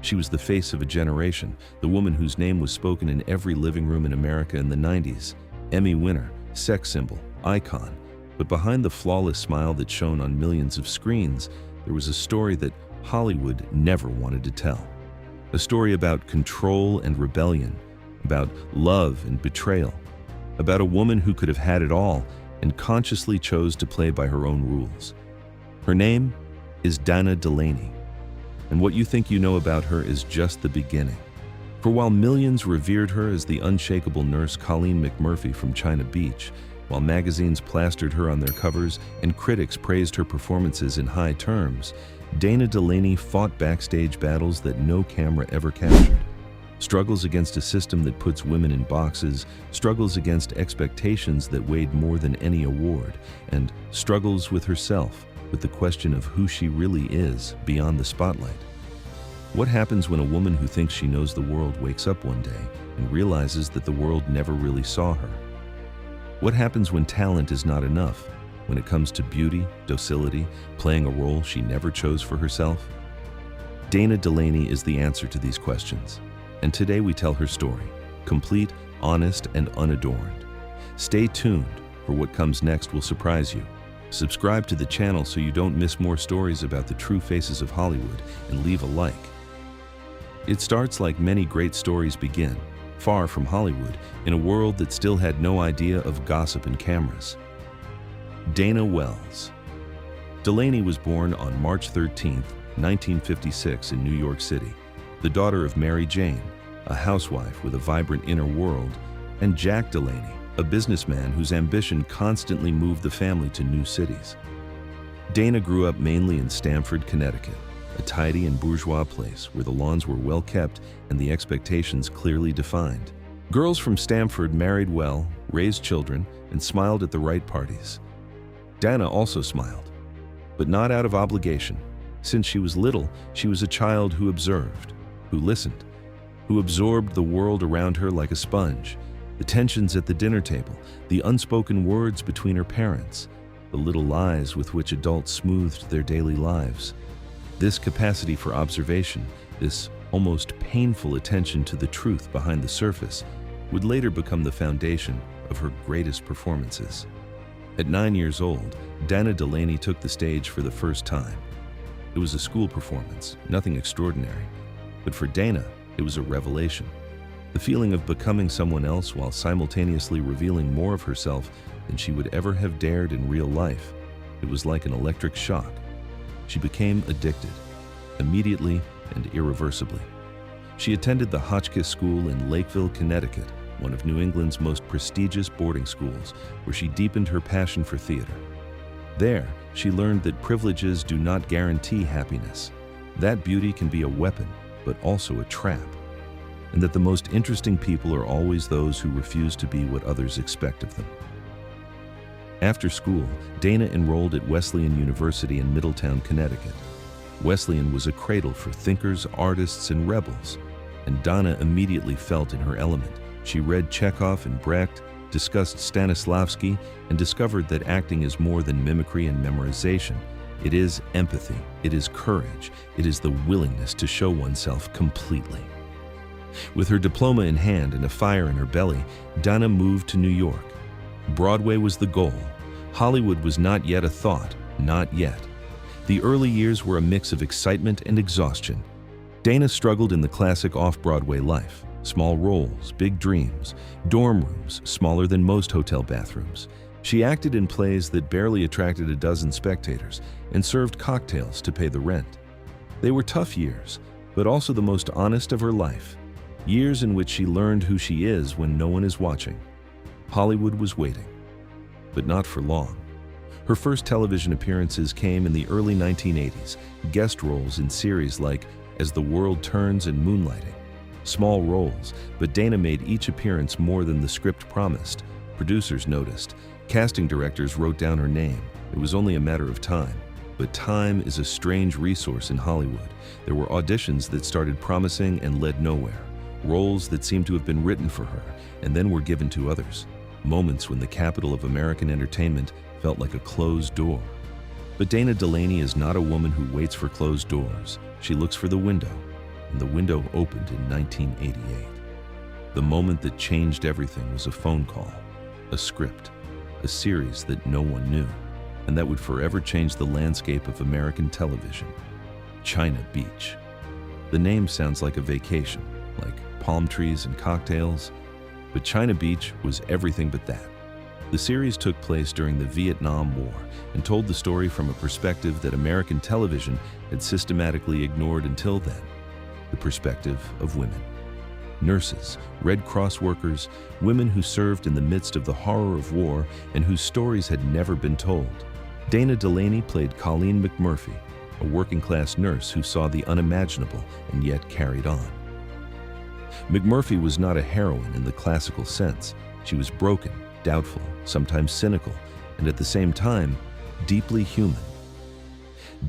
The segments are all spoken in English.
She was the face of a generation, the woman whose name was spoken in every living room in America in the 90s. Emmy winner, sex symbol, icon. But behind the flawless smile that shone on millions of screens, there was a story that Hollywood never wanted to tell. A story about control and rebellion, about love and betrayal, about a woman who could have had it all and consciously chose to play by her own rules. Her name is Dana Delany, and what you think you know about her is just the beginning. For while millions revered her as the unshakable nurse Colleen McMurphy from China Beach, while magazines plastered her on their covers and critics praised her performances in high terms, Dana Delany fought backstage battles that no camera ever captured. Struggles against a system that puts women in boxes, struggles against expectations that weighed more than any award, and struggles with herself, with the question of who she really is beyond the spotlight. What happens when a woman who thinks she knows the world wakes up one day and realizes that the world never really saw her? What happens when talent is not enough, when it comes to beauty, docility, playing a role she never chose for herself? Dana Delany is the answer to these questions. And today we tell her story, complete, honest, and unadorned. Stay tuned, for what comes next will surprise you. Subscribe to the channel so you don't miss more stories about the true faces of Hollywood, and leave a like. It starts like many great stories begin, far from Hollywood, in a world that still had no idea of gossip and cameras. Dana Wells. Delany was born on March 13, 1956 in New York City, the daughter of Mary Jane, a housewife with a vibrant inner world, and Jack Delany, a businessman whose ambition constantly moved the family to new cities. Dana grew up mainly in Stamford, Connecticut, a tidy and bourgeois place where the lawns were well kept and the expectations clearly defined. Girls from Stamford married well, raised children, and smiled at the right parties. Dana also smiled, but not out of obligation. Since she was little, she was a child who observed, who listened, who absorbed the world around her like a sponge. The tensions at the dinner table, the unspoken words between her parents, the little lies with which adults smoothed their daily lives. This capacity for observation, this almost painful attention to the truth behind the surface, would later become the foundation of her greatest performances. At 9 years old, Dana Delany took the stage for the first time. It was a school performance, nothing extraordinary. But for Dana, it was a revelation. The feeling of becoming someone else while simultaneously revealing more of herself than she would ever have dared in real life. It was like an electric shock. She became addicted, immediately and irreversibly. She attended the Hotchkiss School in Lakeville, Connecticut, one of New England's most prestigious boarding schools, where she deepened her passion for theater. There, she learned that privileges do not guarantee happiness, that beauty can be a weapon, but also a trap, and that the most interesting people are always those who refuse to be what others expect of them. After school, Dana enrolled at Wesleyan University in Middletown, Connecticut. Wesleyan was a cradle for thinkers, artists, and rebels, and Dana immediately felt in her element. She read Chekhov and Brecht, discussed Stanislavski, and discovered that acting is more than mimicry and memorization. It is empathy, it is courage, it is the willingness to show oneself completely. With her diploma in hand and a fire in her belly, Dana moved to New York. Broadway was the goal. Hollywood was not yet a thought, not yet. The early years were a mix of excitement and exhaustion. Dana struggled in the classic off-Broadway life. Small roles, big dreams, dorm rooms smaller than most hotel bathrooms. She acted in plays that barely attracted a dozen spectators and served cocktails to pay the rent. They were tough years, but also the most honest of her life. Years in which she learned who she is when no one is watching. Hollywood was waiting, but not for long. Her first television appearances came in the early 1980s, guest roles in series like As the World Turns and Moonlighting. Small roles, but Dana made each appearance more than the script promised. Producers noticed. Casting directors wrote down her name. It was only a matter of time. But time is a strange resource in Hollywood. There were auditions that started promising and led nowhere. Roles that seemed to have been written for her and then were given to others. Moments when the capital of American entertainment felt like a closed door. But Dana Delany is not a woman who waits for closed doors. She looks for the window. and the window opened in 1988. The moment that changed everything was a phone call, a script, a series that no one knew, and that would forever change the landscape of American television. China Beach. The name sounds like a vacation, like palm trees and cocktails, but China Beach was everything but that. The series took place during the Vietnam War and told the story from a perspective that American television had systematically ignored until then, the perspective of women. Nurses, Red Cross workers, women who served in the midst of the horror of war and whose stories had never been told. Dana Delany played Colleen McMurphy, a working-class nurse who saw the unimaginable and yet carried on. McMurphy was not a heroine in the classical sense. She was broken, doubtful, sometimes cynical, and at the same time, deeply human.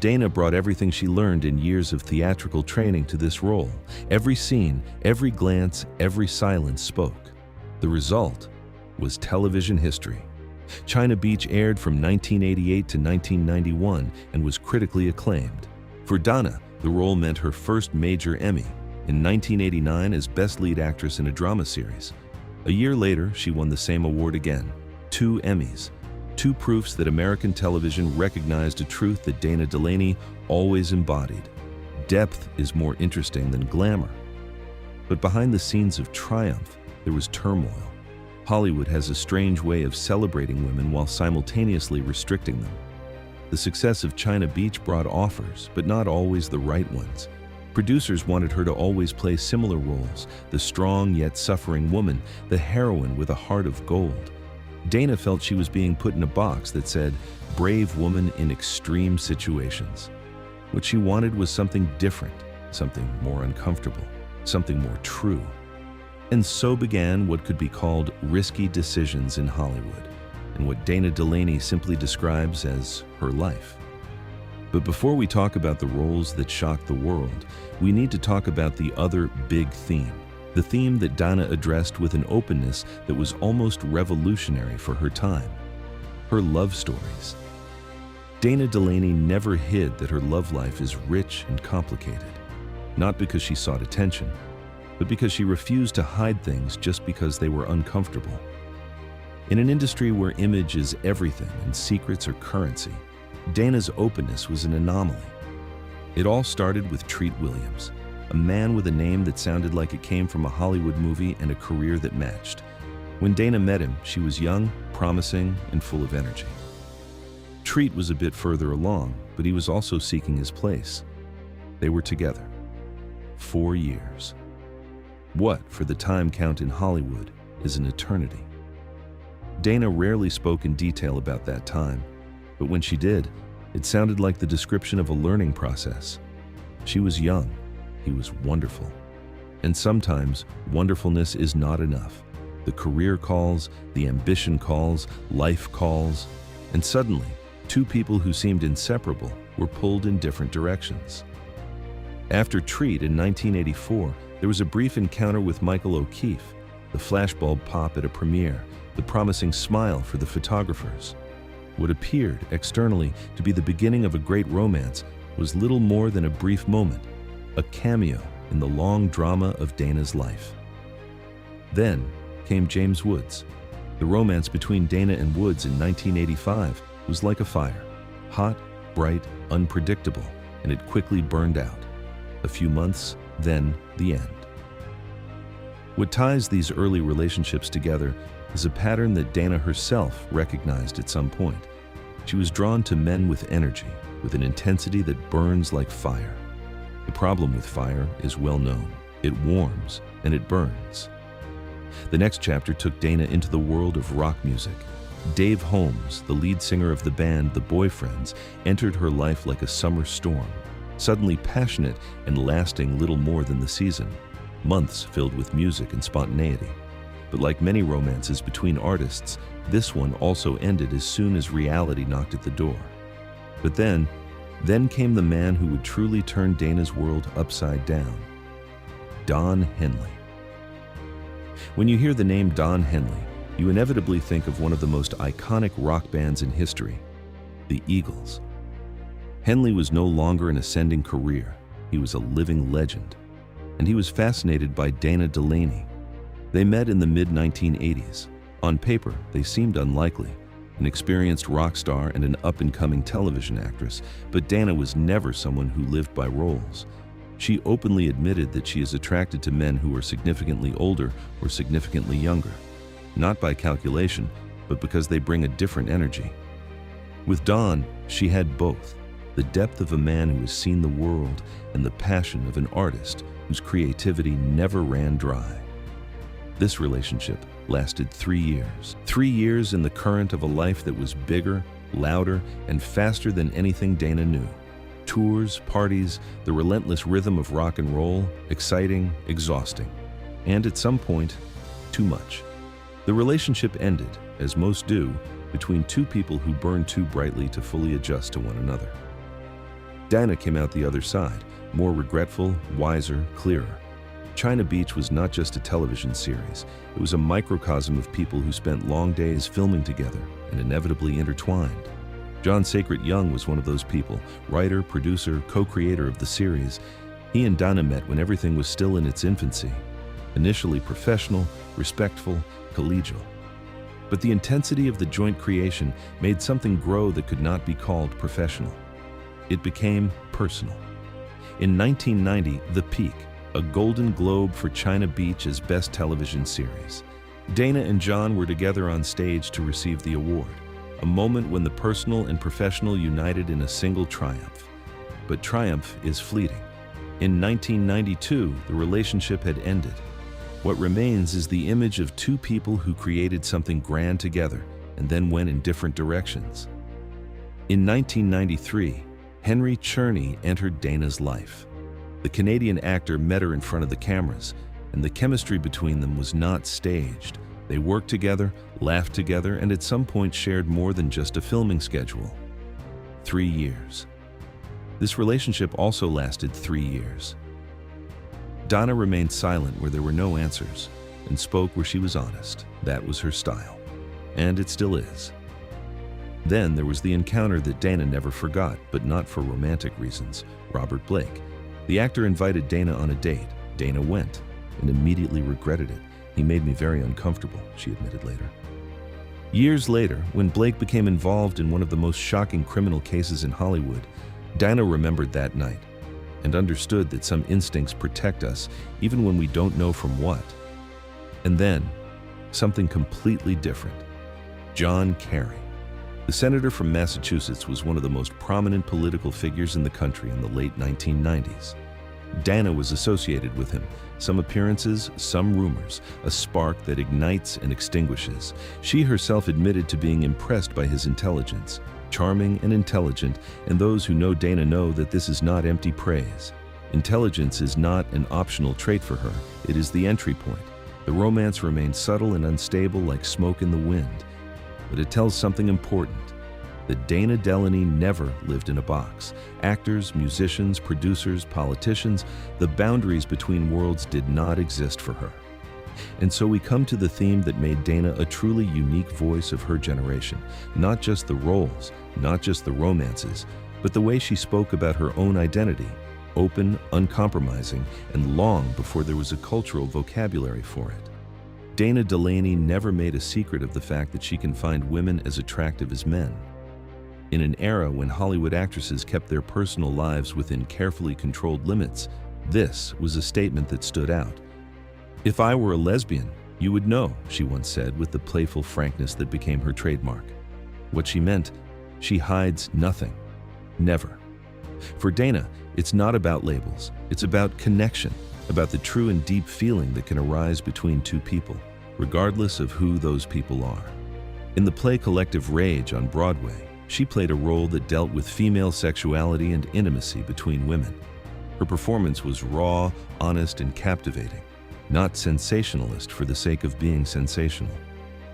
Dana brought everything she learned in years of theatrical training to this role. Every scene, every glance, every silence spoke. The result was television history. China Beach aired from 1988 to 1991 and was critically acclaimed. For Dana, the role meant her first major Emmy, in 1989 as Best Lead Actress in a Drama Series. A year later, she won the same award again, 2 Emmys, 2 proofs that American television recognized a truth that Dana Delany always embodied. Depth is more interesting than glamour. But behind the scenes of triumph, there was turmoil. Hollywood has a strange way of celebrating women while simultaneously restricting them. The success of China Beach brought offers, but not always the right ones. Producers wanted her to always play similar roles, the strong yet suffering woman, the heroine with a heart of gold. Dana felt she was being put in a box that said, brave woman in extreme situations. What she wanted was something different, something more uncomfortable, something more true. And so began what could be called risky decisions in Hollywood, and what Dana Delany simply describes as her life. But before we talk about the roles that shocked the world, we need to talk about the other big theme, the theme that Dana addressed with an openness that was almost revolutionary for her time: her love stories. Dana Delany never hid that her love life is rich and complicated, not because she sought attention, but because she refused to hide things just because they were uncomfortable. In an industry where image is everything and secrets are currency, Dana's openness was an anomaly. It all started with Treat Williams, a man with a name that sounded like it came from a Hollywood movie and a career that matched. When Dana met him, she was young, promising, and full of energy. Treat was a bit further along, but he was also seeking his place. They were together. 4 years. What, for the time count in Hollywood, is an eternity? Dana rarely spoke in detail about that time, but when she did, it sounded like the description of a learning process. She was young, he was wonderful. And sometimes, wonderfulness is not enough. The career calls, the ambition calls, life calls, and suddenly, 2 people who seemed inseparable were pulled in different directions. After Treat in 1984, there was a brief encounter with Michael O'Keefe, the flashbulb pop at a premiere, the promising smile for the photographers. What appeared, externally, to be the beginning of a great romance was little more than a brief moment, a cameo in the long drama of Dana's life. Then came James Woods. The romance between Dana and Woods in 1985 was like a fire, hot, bright, unpredictable, and it quickly burned out. A few months, then the end. What ties these early relationships together is a pattern that Dana herself recognized at some point. She was drawn to men with energy, with an intensity that burns like fire. The problem with fire is well known. It warms and it burns. The next chapter took Dana into the world of rock music. Dave Holmes, the lead singer of the band The Boyfriends, entered her life like a summer storm, suddenly passionate and lasting little more than the season. Months filled with music and spontaneity. But like many romances between artists, this one also ended as soon as reality knocked at the door. But then came the man who would truly turn Dana's world upside down: Don Henley. When you hear the name Don Henley, you inevitably think of one of the most iconic rock bands in history, the Eagles. Henley was no longer an ascending career. He was a living legend. and he was fascinated by Dana Delany. They met in the mid-1980s. On paper, they seemed unlikely, an experienced rock star and an up-and-coming television actress, but Dana was never someone who lived by roles. She openly admitted that she is attracted to men who are significantly older or significantly younger, not by calculation, but because they bring a different energy. With Don, she had both, the depth of a man who has seen the world and the passion of an artist whose creativity never ran dry. This relationship lasted 3 years. 3 years in the current of a life that was bigger, louder, and faster than anything Dana knew. Tours, parties, the relentless rhythm of rock and roll, exciting, exhausting, and at some point, too much. The relationship ended, as most do, between two people who burn too brightly to fully adjust to one another. Dana came out the other side, more regretful, wiser, clearer. China Beach was not just a television series. It was a microcosm of people who spent long days filming together and inevitably intertwined. John Sacred Young was one of those people, writer, producer, co-creator of the series. He and Dana met when everything was still in its infancy. Initially professional, respectful, collegial. But the intensity of the joint creation made something grow that could not be called professional. It became personal. In 1990, The Peak, a Golden Globe for China Beach as Best Television Series. Dana and John were together on stage to receive the award, a moment when the personal and professional united in a single triumph. But triumph is fleeting. In 1992, the relationship had ended. What remains is the image of two people who created something grand together and then went in different directions. In 1993, Henry Czerny entered Dana's life. The Canadian actor met her in front of the cameras, and the chemistry between them was not staged. They worked together, laughed together, and at some point shared more than just a filming schedule. 3 years. This relationship also lasted 3 years. Dana remained silent where there were no answers, and spoke where she was honest. That was her style. And it still is. Then there was the encounter that Dana never forgot, but not for romantic reasons. Robert Blake. The actor invited Dana on a date. Dana went, and immediately regretted it. He made me very uncomfortable, she admitted later. Years later, when Blake became involved in one of the most shocking criminal cases in Hollywood, Dana remembered that night and understood that some instincts protect us even when we don't know from what. And then, something completely different. John Kerry. The senator from Massachusetts was one of the most prominent political figures in the country in the late 1990s. Dana was associated with him. Some appearances, some rumors, a spark that ignites and extinguishes. She herself admitted to being impressed by his intelligence. Charming and intelligent, and those who know Dana know that this is not empty praise. Intelligence is not an optional trait for her, it is the entry point. The romance remains subtle and unstable like smoke in the wind, but it tells something important, that Dana Delany never lived in a box. Actors, musicians, producers, politicians, the boundaries between worlds did not exist for her. And so we come to the theme that made Dana a truly unique voice of her generation. Not just the roles, not just the romances, but the way she spoke about her own identity, open, uncompromising, and long before there was a cultural vocabulary for it. Dana Delany never made a secret of the fact that she can find women as attractive as men. In an era when Hollywood actresses kept their personal lives within carefully controlled limits, this was a statement that stood out. "If I were a lesbian, you would know," she once said with the playful frankness that became her trademark. What she meant, she hides nothing. Never. For Dana, it's not about labels. It's about connection, about the true and deep feeling that can arise between two people, regardless of who those people are. In the play Collective Rage on Broadway, she played a role that dealt with female sexuality and intimacy between women. Her performance was raw, honest, and captivating. Not sensationalist for the sake of being sensational,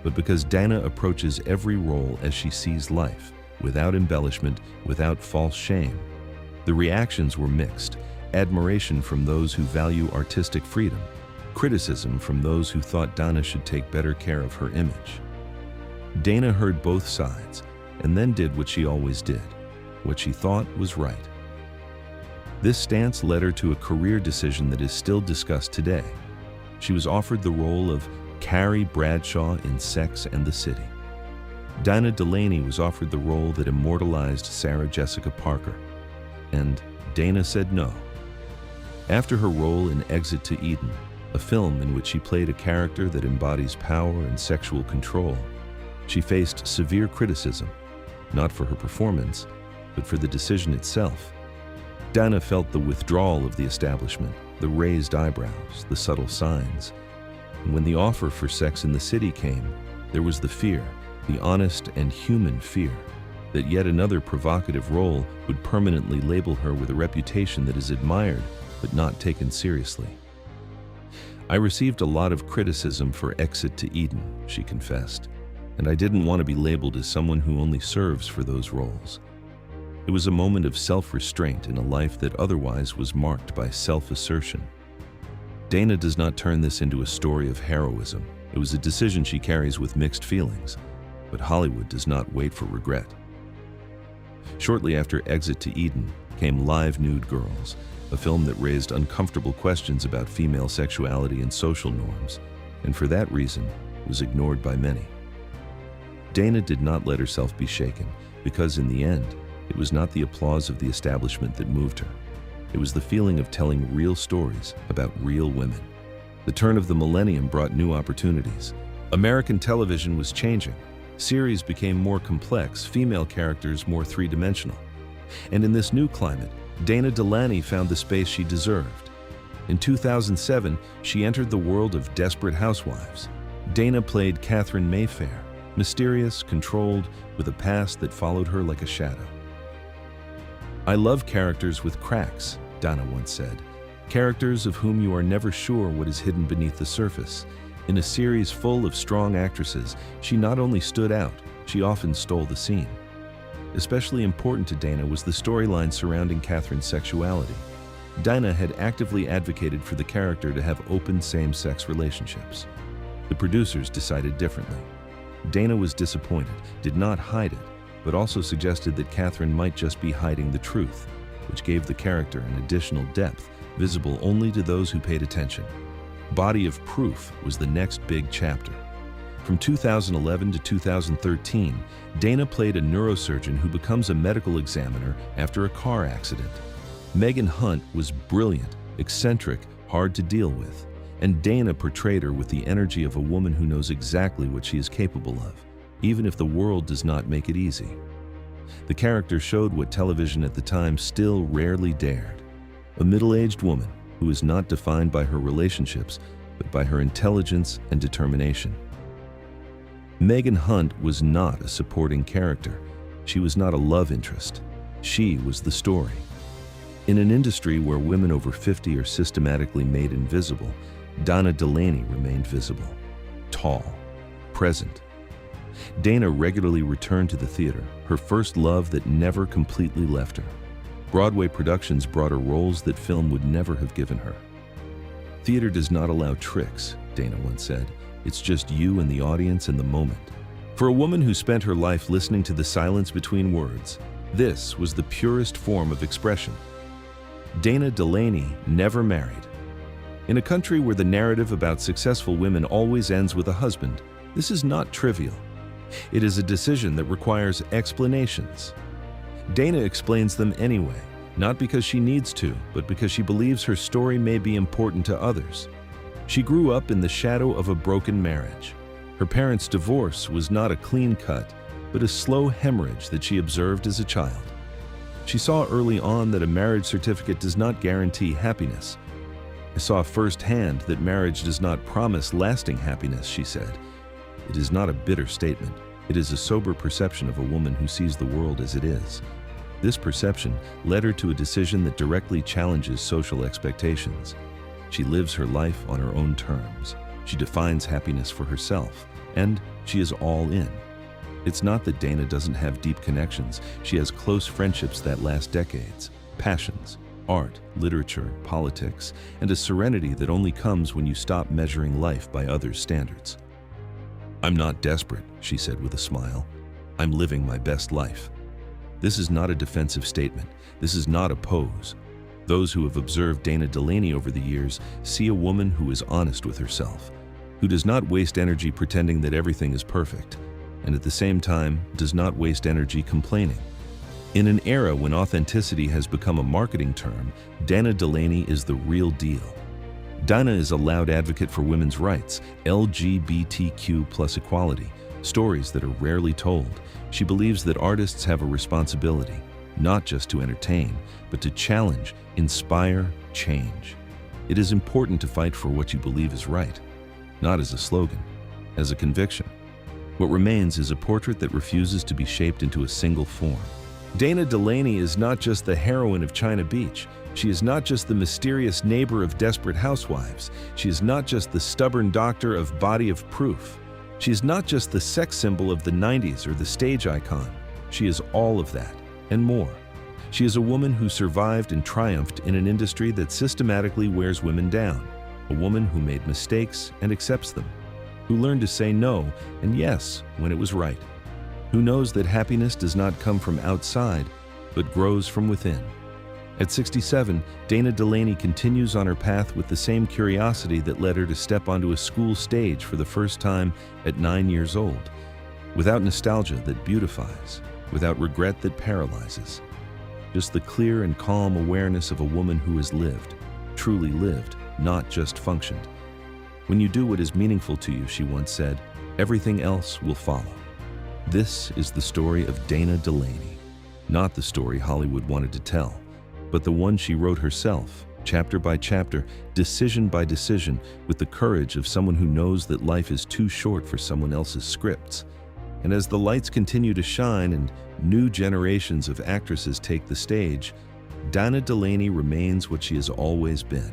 but because Dana approaches every role as she sees life, without embellishment, without false shame. The reactions were mixed, admiration from those who value artistic freedom, criticism from those who thought Dana should take better care of her image. Dana heard both sides, and then did what she always did, what she thought was right. This stance led her to a career decision that is still discussed today. She was offered the role of Carrie Bradshaw in Sex and the City. Dana Delany was offered the role that immortalized Sarah Jessica Parker, and Dana said no. After her role in Exit to Eden, a film in which she played a character that embodies power and sexual control, she faced severe criticism, not for her performance, but for the decision itself. Dana felt the withdrawal of the establishment, the raised eyebrows, the subtle signs. And when the offer for Sex in the City came, there was the fear, the honest and human fear, that yet another provocative role would permanently label her with a reputation that is admired but not taken seriously. "I received a lot of criticism for Exit to Eden," she confessed, "and I didn't want to be labeled as someone who only serves for those roles. It was a moment of self-restraint in a life that otherwise was marked by self-assertion." Dana does not turn this into a story of heroism. It was a decision she carries with mixed feelings, but Hollywood does not wait for regret. Shortly after Exit to Eden came Live Nude Girls, a film that raised uncomfortable questions about female sexuality and social norms, and for that reason was ignored by many. Dana did not let herself be shaken, because in the end, it was not the applause of the establishment that moved her. It was the feeling of telling real stories about real women. The turn of the millennium brought new opportunities. American television was changing. Series became more complex, female characters more three-dimensional. And in this new climate, Dana Delany found the space she deserved. In 2007, she entered the world of Desperate Housewives. Dana played Catherine Mayfair, mysterious, controlled, with a past that followed her like a shadow. "I love characters with cracks," Dana once said. "Characters of whom you are never sure what is hidden beneath the surface." In a series full of strong actresses, she not only stood out, she often stole the scene. Especially important to Dana was the storyline surrounding Catherine's sexuality. Dana had actively advocated for the character to have open same-sex relationships. The producers decided differently. Dana was disappointed, did not hide it, but also suggested that Catherine might just be hiding the truth, which gave the character an additional depth, visible only to those who paid attention. Body of Proof was the next big chapter. From 2011 to 2013, Dana played a neurosurgeon who becomes a medical examiner after a car accident. Megan Hunt was brilliant, eccentric, hard to deal with, and Dana portrayed her with the energy of a woman who knows exactly what she is capable of, even if the world does not make it easy. The character showed what television at the time still rarely dared: a middle-aged woman who is not defined by her relationships, but by her intelligence and determination. Megan Hunt was not a supporting character. She was not a love interest. She was the story. In an industry where women over 50 are systematically made invisible, Dana Delany remained visible, tall, present. Dana regularly returned to the theater, her first love that never completely left her. Broadway productions brought her roles that film would never have given her. "Theater does not allow tricks," Dana once said. "It's just you and the audience in the moment." For a woman who spent her life listening to the silence between words, this was the purest form of expression. Dana Delany never married. In a country where the narrative about successful women always ends with a husband, this is not trivial. It is a decision that requires explanations. Dana explains them anyway, not because she needs to, but because she believes her story may be important to others. She grew up in the shadow of a broken marriage. Her parents' divorce was not a clean cut, but a slow hemorrhage that she observed as a child. She saw early on that a marriage certificate does not guarantee happiness. "I saw firsthand that marriage does not promise lasting happiness," she said. It is not a bitter statement. It is a sober perception of a woman who sees the world as it is. This perception led her to a decision that directly challenges social expectations. She lives her life on her own terms. She defines happiness for herself, and she is all in. It's not that Dana doesn't have deep connections. She has close friendships that last decades, passions, art, literature, politics, and a serenity that only comes when you stop measuring life by others' standards. "I'm not desperate," she said with a smile. "I'm living my best life." This is not a defensive statement. This is not a pose. Those who have observed Dana Delany over the years see a woman who is honest with herself, who does not waste energy pretending that everything is perfect, and at the same time does not waste energy complaining. In an era when authenticity has become a marketing term, Dana Delany is the real deal. Dana is a loud advocate for women's rights, LGBTQ+ equality, stories that are rarely told. She believes that artists have a responsibility, not just to entertain, but to challenge, inspire, change. It is important to fight for what you believe is right, not as a slogan, as a conviction. What remains is a portrait that refuses to be shaped into a single form. Dana Delany is not just the heroine of China Beach. She is not just the mysterious neighbor of desperate housewives. She is not just the stubborn doctor of Body of Proof. She is not just the sex symbol of the 90s or the stage icon. She is all of that and more. She is a woman who survived and triumphed in an industry that systematically wears women down. A woman who made mistakes and accepts them. Who learned to say no and yes when it was right. Who knows that happiness does not come from outside, but grows from within. At 67, Dana Delany continues on her path with the same curiosity that led her to step onto a school stage for the first time at 9 years old. Without nostalgia that beautifies, without regret that paralyzes. Just the clear and calm awareness of a woman who has lived, truly lived, not just functioned. "When you do what is meaningful to you," she once said, "everything else will follow." This is the story of Dana Delany, not the story Hollywood wanted to tell, but the one she wrote herself, chapter by chapter, decision by decision, with the courage of someone who knows that life is too short for someone else's scripts. And as the lights continue to shine and new generations of actresses take the stage, Dana Delany remains what she has always been.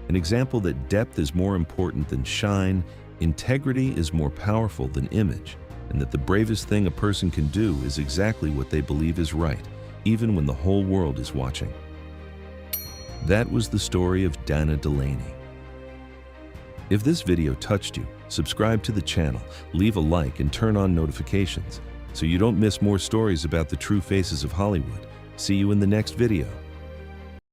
An example that depth is more important than shine, integrity is more powerful than image, and that the bravest thing a person can do is exactly what they believe is right, even when the whole world is watching. That was the story of Dana Delany. If this video touched you, subscribe to the channel, leave a like, and turn on notifications so you don't miss more stories about the true faces of Hollywood. See you in the next video.